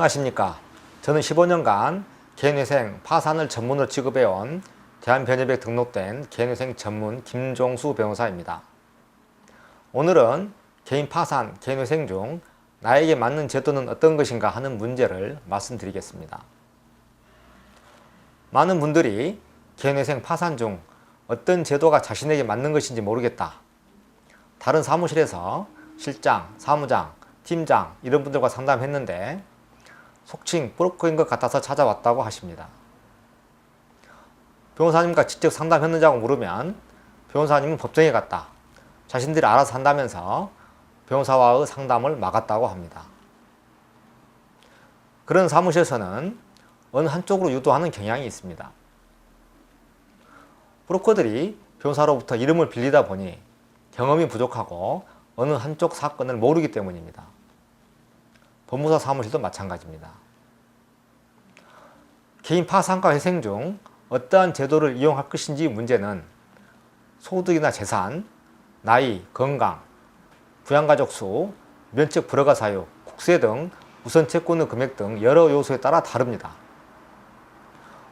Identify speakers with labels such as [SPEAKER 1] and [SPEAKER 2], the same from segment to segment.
[SPEAKER 1] 안녕하십니까. 저는 15년간 개인회생 파산을 전문으로 취급해온 대한변협에 등록된 개인회생 전문 김종수 변호사입니다. 오늘은 개인 파산, 개인회생 중 나에게 맞는 제도는 어떤 것인가 하는 문제를 말씀드리겠습니다. 많은 분들이 개인회생 파산 중 어떤 제도가 자신에게 맞는 것인지 모르겠다. 다른 사무실에서 실장, 사무장, 팀장 이런 분들과 상담했는데 속칭 브로커인 것 같아서 찾아왔다고 하십니다. 변호사님과 직접 상담했는지 하고 물으면 변호사님은 법정에 갔다. 자신들이 알아서 한다면서 변호사와의 상담을 막았다고 합니다. 그런 사무실에서는 어느 한쪽으로 유도하는 경향이 있습니다. 브로커들이 변호사로부터 이름을 빌리다 보니 경험이 부족하고 어느 한쪽 사건을 모르기 때문입니다. 법무사 사무실도 마찬가지입니다. 개인 파산과 회생 중 어떠한 제도를 이용할 것인지 문제는 소득이나 재산, 나이, 건강, 부양가족 수, 면책 불허가 사유, 국세 등 우선 채권의 금액 등 여러 요소에 따라 다릅니다.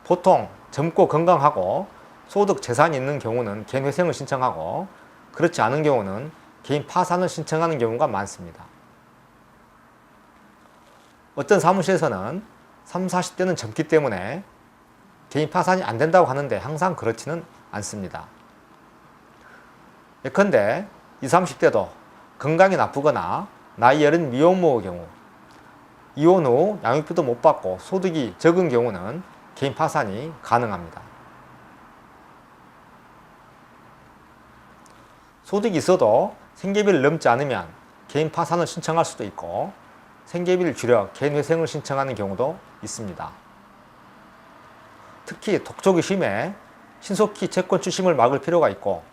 [SPEAKER 1] 보통 젊고 건강하고 소득, 재산이 있는 경우는 개인 회생을 신청하고 그렇지 않은 경우는 개인 파산을 신청하는 경우가 많습니다. 어떤 사무실에서는 30, 40대는 젊기 때문에 개인 파산이 안 된다고 하는데 항상 그렇지는 않습니다. 예컨대 20, 30대도 건강이 나쁘거나 나이 어린 미혼모의 경우, 이혼 후 양육비도 못 받고 소득이 적은 경우는 개인 파산이 가능합니다. 소득이 있어도 생계비를 넘지 않으면 개인 파산을 신청할 수도 있고 생계비를 줄여 개인 회생을 신청하는 경우도 있습니다. 특히 독촉이 심해 신속히 채권 추심을 막을 필요가 있고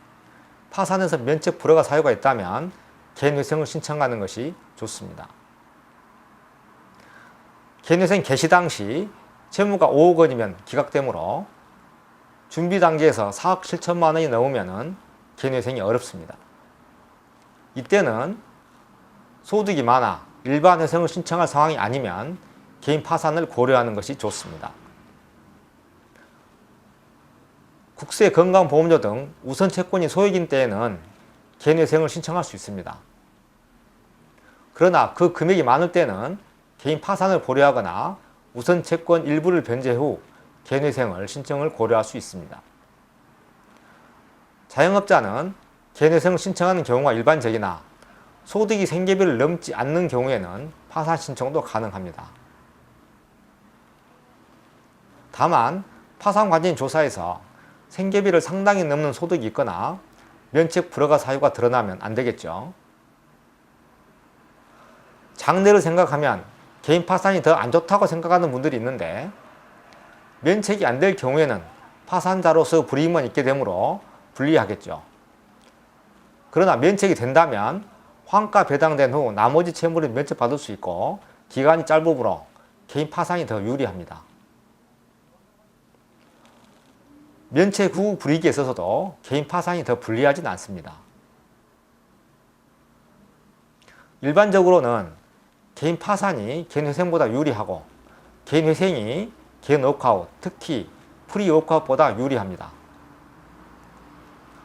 [SPEAKER 1] 파산에서 면책 불허가 사유가 있다면 개인 회생을 신청하는 것이 좋습니다. 개인 회생 개시 당시 채무가 5억 원이면 기각되므로 준비 단계에서 4억 7천만 원이 넘으면 개인 회생이 어렵습니다. 이때는 소득이 많아 일반 회생을 신청할 상황이 아니면 개인 파산을 고려하는 것이 좋습니다. 국세, 건강보험료 등 우선 채권이 소액인 때에는 개인 회생을 신청할 수 있습니다. 그러나 그 금액이 많을 때는 개인 파산을 고려하거나 우선 채권 일부를 변제 후 개인 회생을 신청을 고려할 수 있습니다. 자영업자는 개인 회생을 신청하는 경우가 일반적이나 소득이 생계비를 넘지 않는 경우에는 파산 신청도 가능합니다. 다만 파산관리인 조사에서 생계비를 상당히 넘는 소득이 있거나 면책 불허가 사유가 드러나면 안 되겠죠. 장래를 생각하면 개인 파산이 더 안 좋다고 생각하는 분들이 있는데 면책이 안 될 경우에는 파산자로서 불이익만 있게 되므로 불리하겠죠. 그러나 면책이 된다면 환가 배당된 후 나머지 채무를 면책받을 수 있고 기간이 짧으므로 개인 파산이 더 유리합니다. 면책 후 불이익에 있어서도 개인 파산이 더 불리하진 않습니다. 일반적으로는 개인 파산이 개인 회생보다 유리하고 개인 회생이 개인 워크아웃, 특히 프리 워크아웃보다 유리합니다.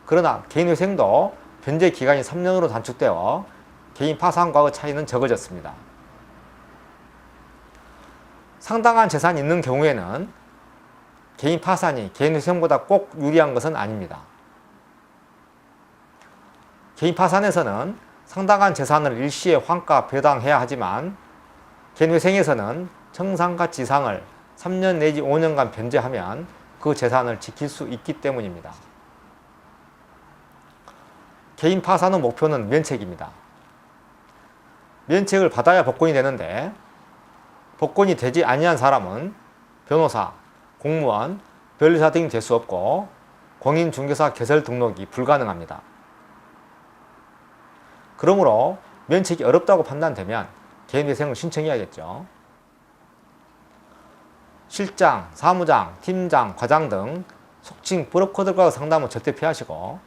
[SPEAKER 1] 그러나 개인 회생도 변제 기간이 3년으로 단축되어 개인 파산과의 차이는 적어졌습니다. 상당한 재산이 있는 경우에는 개인 파산이 개인 회생보다 꼭 유리한 것은 아닙니다. 개인 파산에서는 상당한 재산을 일시에 환가 배당해야 하지만 개인 회생에서는 청산가치 이상을 3년 내지 5년간 변제하면 그 재산을 지킬 수 있기 때문입니다. 개인 파산의 목표는 면책입니다. 면책을 받아야 복권이 되는데 복권이 되지 아니한 사람은 변호사, 공무원, 변리사 등이 될 수 없고 공인중개사 개설 등록이 불가능합니다. 그러므로 면책이 어렵다고 판단되면 개인 회생을 신청해야겠죠. 실장, 사무장, 팀장, 과장 등 속칭 브로커들과의 상담은 절대 피하시고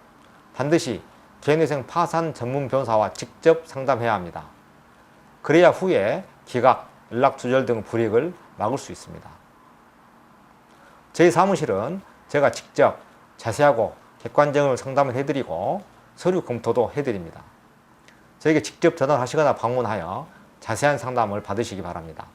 [SPEAKER 1] 반드시 개인회생 파산 전문 변호사와 직접 상담해야 합니다. 그래야 후에 기각, 연락 두절 등 불이익을 막을 수 있습니다. 저희 사무실은 제가 직접 자세하고 객관적으로 상담을 해드리고 서류 검토도 해드립니다. 저에게 직접 전화하시거나 방문하여 자세한 상담을 받으시기 바랍니다.